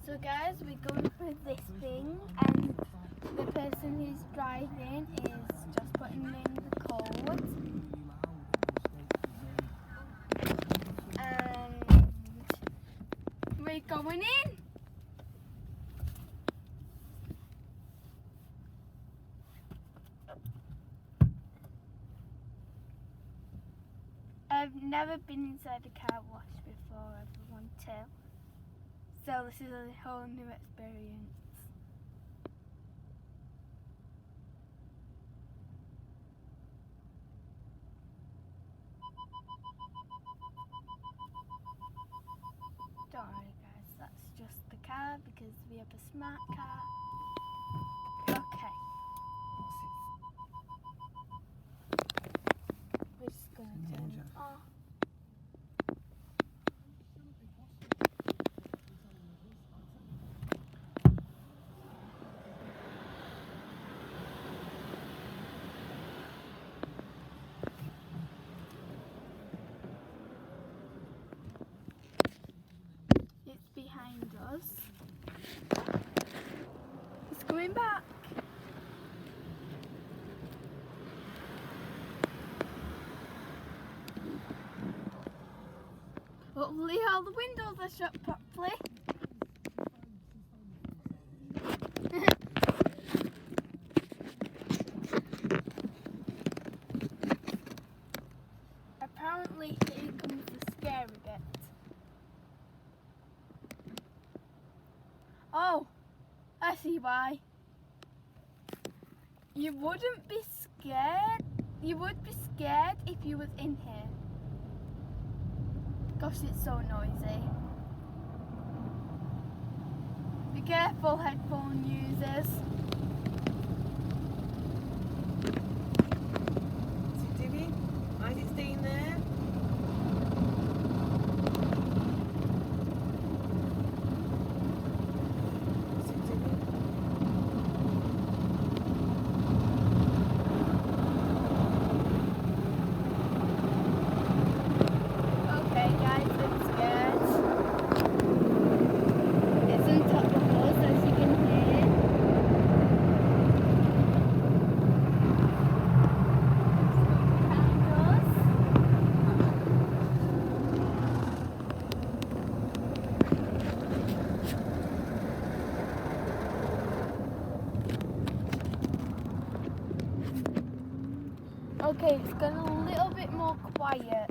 So guys, we're going for this thing, and the person who's driving is just putting in the code. And we're going in. I've never been inside a car wash before, everyone too. So this is a whole new experience. Don't worry guys, that's just the car because we have a smart car. Okay. We're just going to turn it off. It's behind us. It's going back. Hopefully all the windows are shut properly. Apparently here comes the scary bit. Oh, I see why. You wouldn't be scared. You would be scared if you was in here. Gosh, it's so noisy. Be careful, headphone users. What's it doing? Why is it staying there? What's it doing? Okay, guys, I'm scared. It's on top of us, as you can hear. Behind us. Okay, it's gone a little bit more quiet.